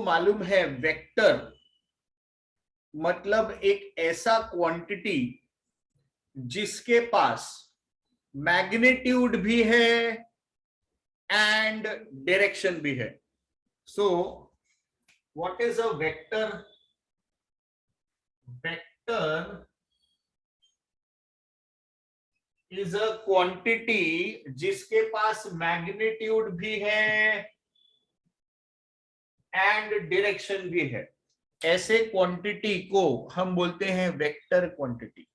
मालूम है वेक्टर मतलब एक ऐसा क्वांटिटी जिसके पास मैग्नीट्यूड भी है एंड डायरेक्शन भी है. So what is a vector? Vector is a quantity जिसके पास मैग्नीट्यूड भी है एंड डायरेक्शन भी है. ऐसे क्वांटिटी को हम बोलते हैं वेक्टर क्वांटिटी.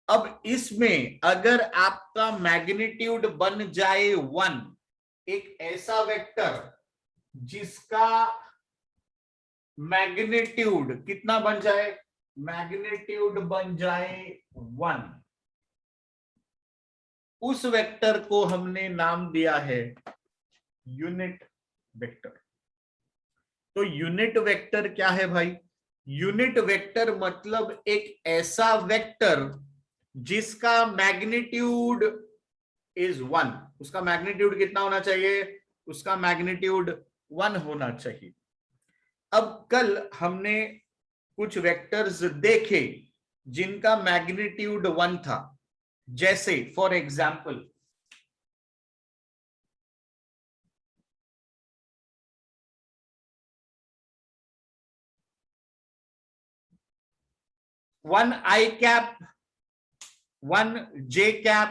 अब इसमें अगर आपका मैग्नीट्यूड बन जाए 1, एक ऐसा वेक्टर जिसका मैग्नीट्यूड कितना बन जाए? मैग्नीट्यूड बन जाए 1, उस वेक्टर को हमने नाम दिया है यूनिट वेक्टर. तो यूनिट वेक्टर क्या है भाई? यूनिट वेक्टर मतलब एक ऐसा वेक्टर जिसका मैग्नीट्यूड इज 1. उसका मैग्नीट्यूड कितना होना चाहिए? उसका मैग्नीट्यूड 1 होना चाहिए. अब कल हमने कुछ वेक्टर्स देखे जिनका मैग्नीट्यूड 1 था. जैसे for example 1 i cap, 1 j cap,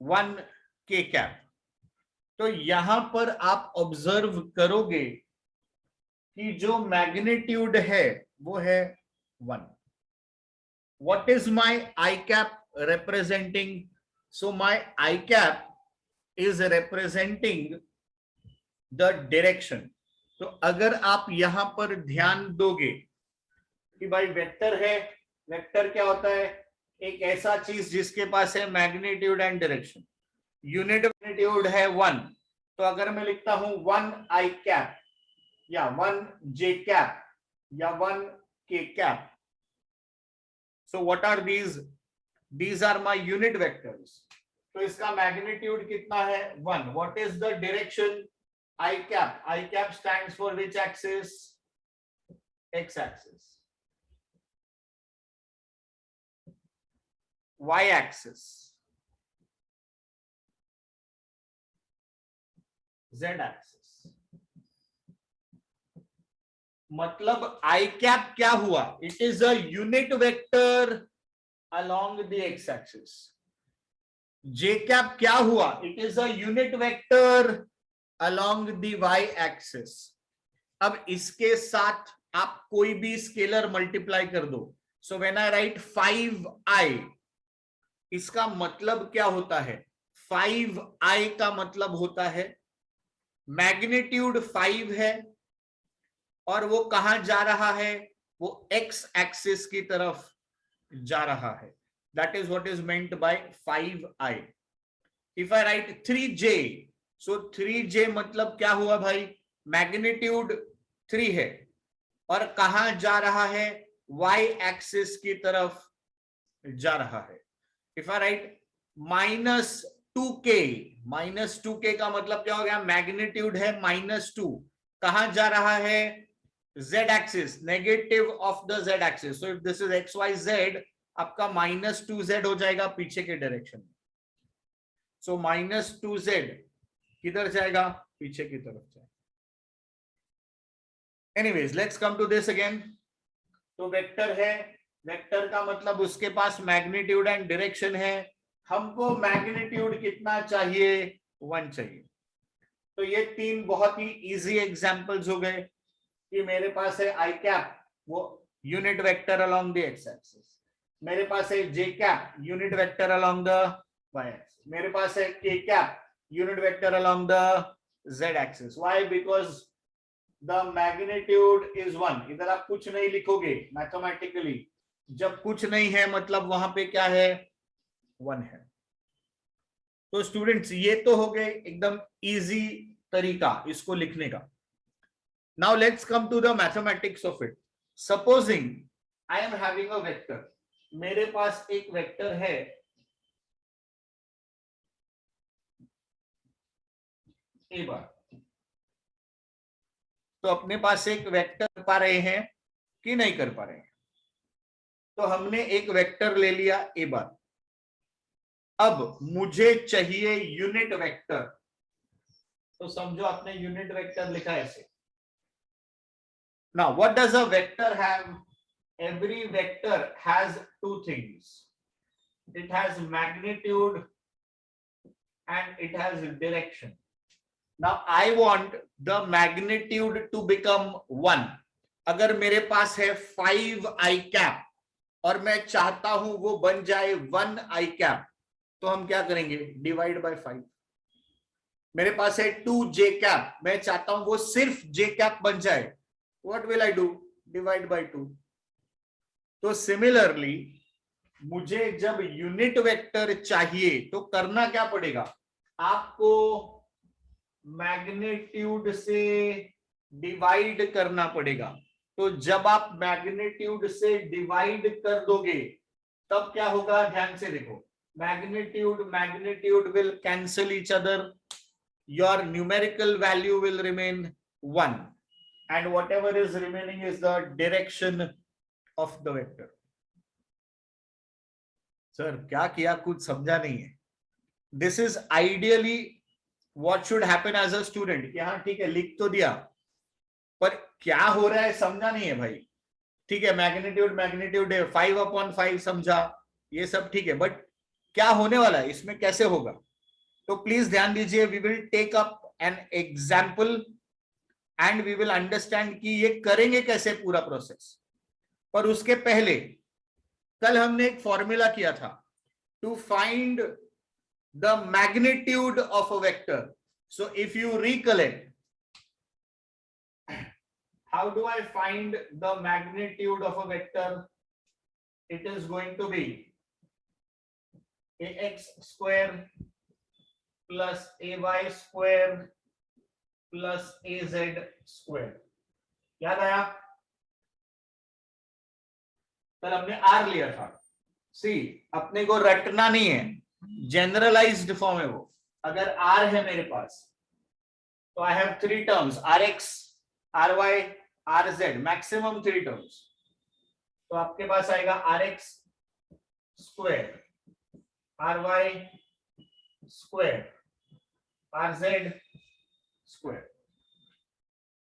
1 k cap. तो यहां पर आप ऑब्जर्व करोगे कि जो मैग्नीट्यूड है वो है 1. What is my I cap representing? So my I cap is representing the direction. तो अगर आप यहां पर ध्यान दोगे कि भाई वेक्टर है, वेक्टर क्या होता है? एक ऐसा चीज जिसके पास है magnitude and direction. Unit magnitude है 1, तो अगर मैं लिखता हूं 1 आई कैप या 1 j कैप या 1 k cap, so what are these are my unit vectors. तो इसका मैग्नीट्यूड कितना है? 1. What is the direction? I cap. I cap stands for which axis? X axis. y axis, z axis. मतलब i cap क्या हुआ? It is a unit vector along the x axis. j cap क्या हुआ? It is a unit vector along the y axis. अब इसके साथ आप कोई भी स्केलर मल्टीप्लाई कर दो. So when I right 5i, इसका मतलब क्या होता है? 5i का मतलब होता है मैग्नीट्यूड 5 है और वो कहां जा रहा है? वो x एक्सिस की तरफ जा रहा है. That is what is meant by 5i. If I right 3j, so 3j मतलब क्या हुआ भाई? मैग्नीट्यूड 3 है और कहां जा रहा है? y एक्सिस की तरफ जा रहा है. If I right -2k, -2k का मतलब क्या हो गया? मैग्नीट्यूड है -2, कहां जा रहा है? z axis, negative of the z axis. So if this is xyz, आपका -2z हो जाएगा पीछे के डायरेक्शन में. सो -2z किधर जाएगा? पीछे की तरफ जाएगा. Anyways, let's come to this again. तो वेक्टर है, वेक्टर का मतलब उसके पास मैग्नीट्यूड एंड डायरेक्शन है. हमको मैग्नीट्यूड कितना चाहिए? 1 चाहिए. तो ये 3 बहुत ही इजी एग्जांपल्स हो गए कि मेरे पास है आई कैप, वो unit vector along the x axis. मेरे पास है j cap, unit vector along the y axis. मेरे पास है k cap, unit vector along the z axis. Why? Because the magnitude is 1. इधर आप कुछ नहीं लिखोगे मैथमेटिकली. जब कुछ नहीं है मतलब वहां पे क्या है? 1 है. तो स्टूडेंट्स, ये तो हो गए एकदम इजी तरीका इसको लिखने का. Now let's come to the mathematics of it. Supposing I am having a vector. मेरे पास एक वेक्टर है ए बार. तो अपने पास एक वेक्टर कर पा रहे हैं कि नहीं कर पा रहे हैं? तो हमने एक वेक्टर ले लिया ए बार, अब मुझे चाहिए यूनिट वेक्टर। तो समझो आपने यूनिट वेक्टर लिखा है ऐसे। Now what does a vector have? Every vector has two things. It has magnitude and it has direction. Now I want the magnitude to become 1. अगर मेरे पास है 5 i cap और मैं चाहता हूं वो बन जाए 1 i cap, तो हम क्या करेंगे? Divide by 5। मेरे पास है 2 j cap, मैं चाहता हूं वो सिर्फ j cap बन जाए, what will I do? Divide by 2। तो सिमिलरली मुझे जब यूनिट वेक्टर चाहिए तो करना क्या पड़ेगा? आपको मैग्नीट्यूड से डिवाइड करना पड़ेगा। तो जब आप मैग्नीट्यूड से डिवाइड कर दोगे तब क्या होगा? ध्यान से देखो, magnitude will cancel each other, your numerical value will remain 1 and whatever is remaining is the direction of the vector. Sir क्या किया, कुछ समझा नहीं है। This is ideally what should happen as a student कि हाँ ठीक है लिख तो दिया, पर क्या हो रहा है समझा नहीं है भाई। ठीक है, मैग्नीट्यूड है 5/5 समझा, ये सब ठीक है, बट क्या होने वाला है इसमें, कैसे होगा? तो प्लीज ध्यान दीजिए, we will take up an example and we will understand कि ये करेंगे कैसे पूरा प्रोसेस। पर उसके पहले कल हमने एक फॉर्मूला किया था to find the magnitude of a vector. So if you recollect, how do I find the magnitude of a vector? It is going to be ax square plus ay square plus az square. याद आया? कल हमने r लिया था। सी अपने को रटना नहीं है, जनरलाइज्ड फॉर्म है वो। अगर r है मेरे पास तो I have 3 terms, rx, ry, rz, maximum 3 terms. तो आपके पास आएगा rx square, ry square, rz square.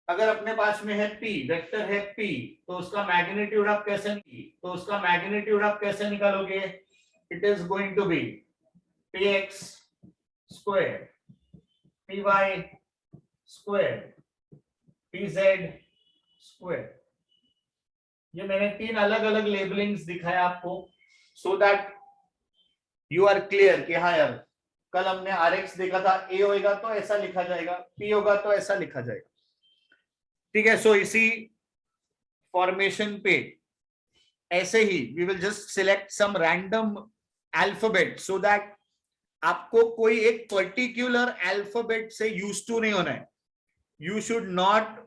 अगर अपने पास में है p, वेक्टर है p, तो उसका मैग्नीट्यूड आप कैसे निकालोगे? It is going to be px square, py square, pz square. ये मैंने 3 अलग अलग लेबलिंग्स दिखाया आपको, so that you are clear कि हाँ यार कल हमने rx देखा था, a होगा तो ऐसा लिखा जाएगा, p होगा तो ऐसा लिखा जाएगा। ठीक है, सो इसी फॉर्मेशन पे ऐसे ही we will just select some random alphabet so that आपको कोई एक पर्टिकुलर अल्फाबेट से यूज टू नहीं होना है। You should not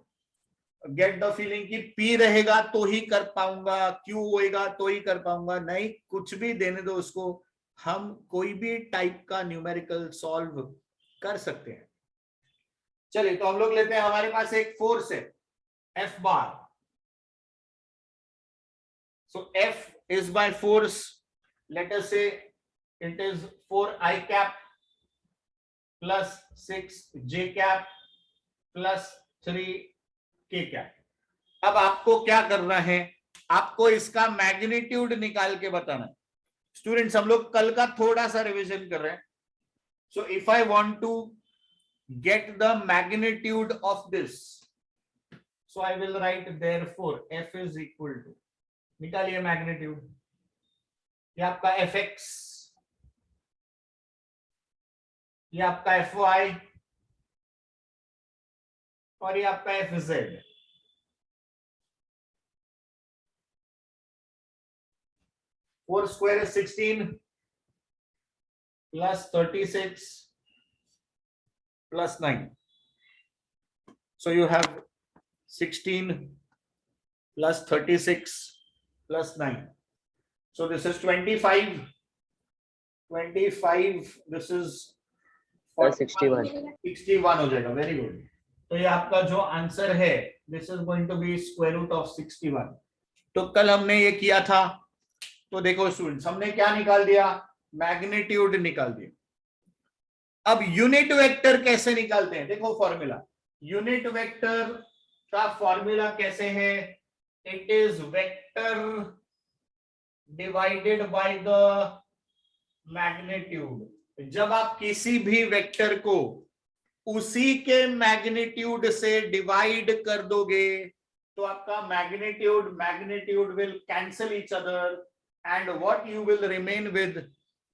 get the feeling कि P रहेगा तो ही कर पाऊंगा, Q होएगा तो ही कर पाऊंगा। नहीं, कुछ भी देने दो उसको, हम कोई भी टाइप का न्यूमेरिकल सॉल्व कर सकते हैं। चलिए तो हम लोग लेते हैं, हमारे पास एक फोर्स है F bar. So F is by force, let us say it is 4 I cap plus 6 J cap plus 3 K cap। अब आपको क्या करना है? आपको इसका मैग्नीट्यूड निकाल के बताना है। स्टूडेंट्स हम लोग कल का थोड़ा सा रिवीजन कर रहे हैं। So if I want to get the magnitude of this, so I will write therefore F is equal to, निकालिए मैग्नीट्यूड, ये आपका Fx, ये आपका Fy और ये आपका Fz। 4 square is 16 plus 36 plus 9. So you have 16 plus 36 plus 9. So this is 25. 25. This is 61. 61 हो जाएगा। Very good. तो ये आपका जो आंसर है this is going to be square root of 61। तो कल हमने ये किया था, तो देखो स्टूडेंट्स, हमने क्या निकाल दिया, मैग्नीट्यूड निकाल दिया। अब यूनिट वेक्टर कैसे निकालते हैं, देखो फॉर्मूला, यूनिट वेक्टर का फॉर्मूला कैसे है, it is vector divided by the magnitude. जब आप किसी भी वेक्टर को उसी के मैग्नीट्यूड से डिवाइड कर दोगे तो आपका magnitude will cancel each other and what you will remain with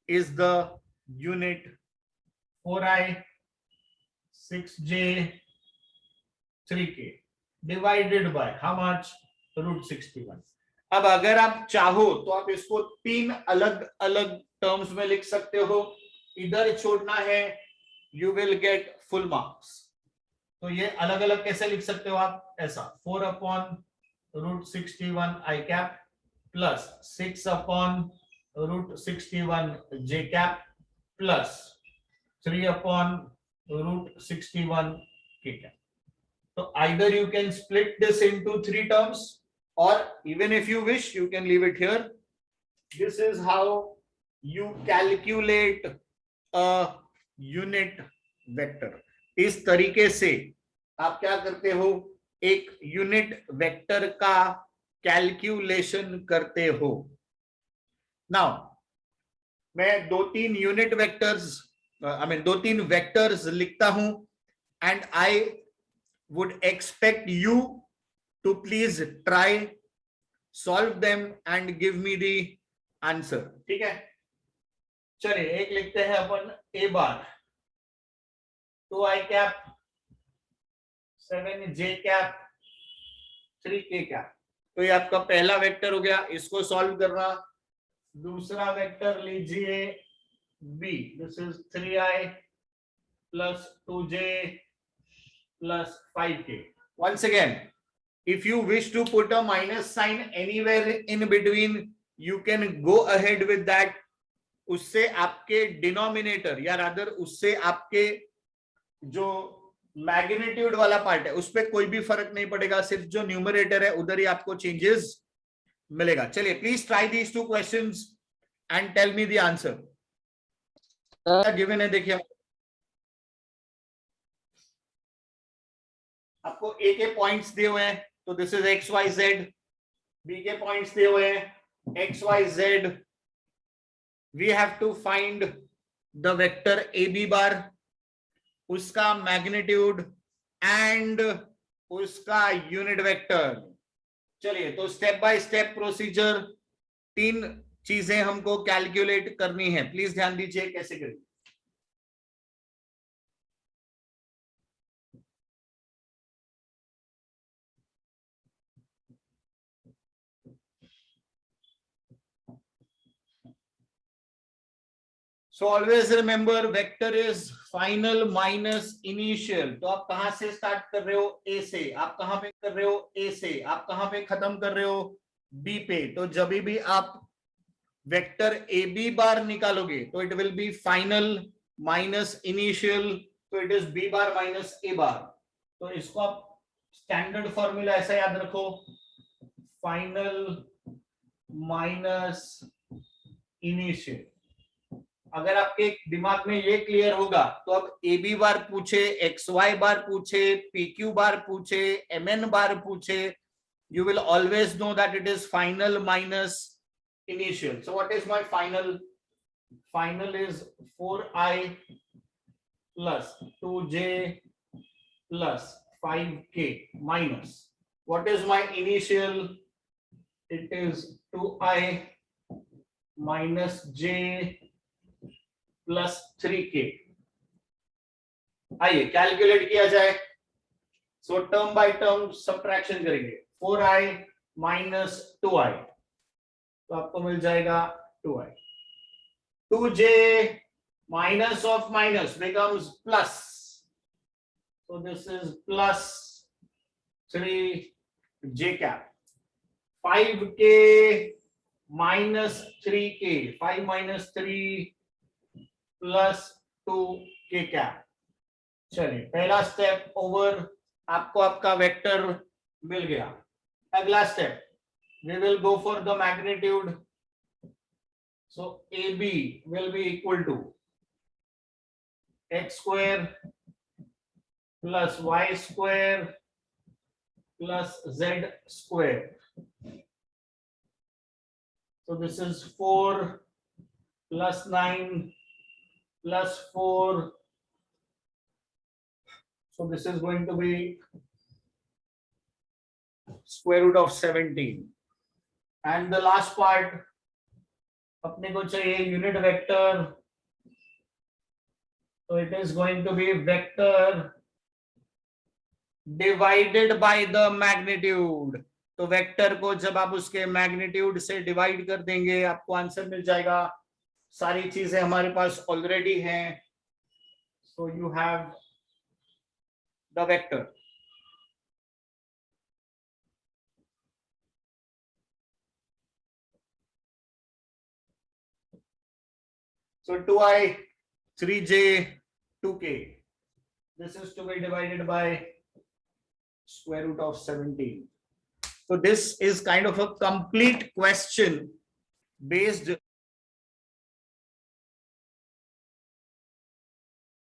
is the unit 4i 6j 3k divided by how much, root 61। अब अगर आप चाहो तो आप इसको तीन अलग अलग टर्म्स में लिख सकते हो, इधर छोड़ना है, you will get full marks. तो ये अलग अलग कैसे लिख सकते हो आप, ऐसा 4 अपॉन रूट 61 आई कैप प्लस 6 अपॉन रूट 61 जे कैप प्लस 3 अपॉन रूट 61 के cap. So either you can split this into three terms, or even if you wish, you can leave it here. This is how you calculate a unit vector. इस तरीके से आप क्या करते हो, एक unit vector का कैलकुलेशन करते हो। नाउ मैं दो तीन यूनिट वेक्टर्स, दो तीन वेक्टर्स लिखता हूं and I would expect you to please try solve them and give me the answer, ठीक है। चलिए एक लिखते हैं अपन a bar 2i cap 7j cap 3k cap. तो ये आपका पहला वेक्टर हो गया, इसको सॉल्व करना। दूसरा वेक्टर लीजिए b, this is 3i plus 2j plus 5k. Once again, if you wish to put a minus sign anywhere in between, you can go ahead with that. उससे आपके डिनोमिनेटर या rather उससे आपके जो magnitude वाला part है उस पर कोई भी फर्क नहीं पड़ेगा, सिर्फ जो न्यूमरेटर है उधर ही आपको चेंजेस मिलेगा। चलिए please try these two questions and tell me the answer. Given है, देखिए आपको ए के पॉइंट्स दिए हुए हैं, तो this is x y z, B के पॉइंट्स दिए हुए हैं x y z. We have to find the vector A B bar, उसका मैग्नीट्यूड एंड उसका यूनिट वेक्टर। चलिए तो स्टेप बाय स्टेप प्रोसीजर, तीन चीजें हमको कैलकुलेट करनी है, प्लीज ध्यान दीजिए कैसे करें। So always remember vector is final minus initial। तो आप कहां से स्टार्ट कर रहे हो, ए से, आप कहां पे कर रहे हो, ए से, आप कहां पे खत्म कर रहे हो, बी पे। तो जब भी आप वेक्टर ए बी बार निकालोगे तो it will be final minus initial, तो it is B bar minus A bar. तो इसको आप स्टैंडर्ड फॉर्मूला ऐसा याद रखो, फाइनल माइनस इनिशियल। अगर आपके दिमाग में ये क्लियर होगा तो अब ए बी बार पूछे, एक्स वाई बार पूछे, पी क्यू बार पूछे, एम एन बार पूछे, you will always know that it is final minus initial. So what is my final? Final is 4i plus 2j plus 5k minus, what is my initial? It is 2i minus j plus 3k। आइए calculate किया जाए। सो term by term subtraction करेंगे, 4i minus 2i, तो आपको मिल जाएगा 2i। 2j minus of minus becomes plus, so this is plus 3j cap। 5k minus 3k, 5 minus 3 plus 2k cap. चलिए पहला step over, आपको आपका वेक्टर मिल गया. अगला step, we will go for the magnitude. So AB will be equal to x square plus y square plus z square. So this is 4 plus 9 plus 4. So this is going to be square root of 17. And the last part, अपने को चाहिए unit vector. So it is going to be vector divided by the magnitude. तो vector को जब आप उसके magnitude से divide कर देंगे आपको आंसर मिल जाएगा. सारी चीजें हमारे पास ऑलरेडी हैं. So you have the vector. So 2i, 3j, 2k. This is to be divided by square root of 17. So this is kind of a complete question based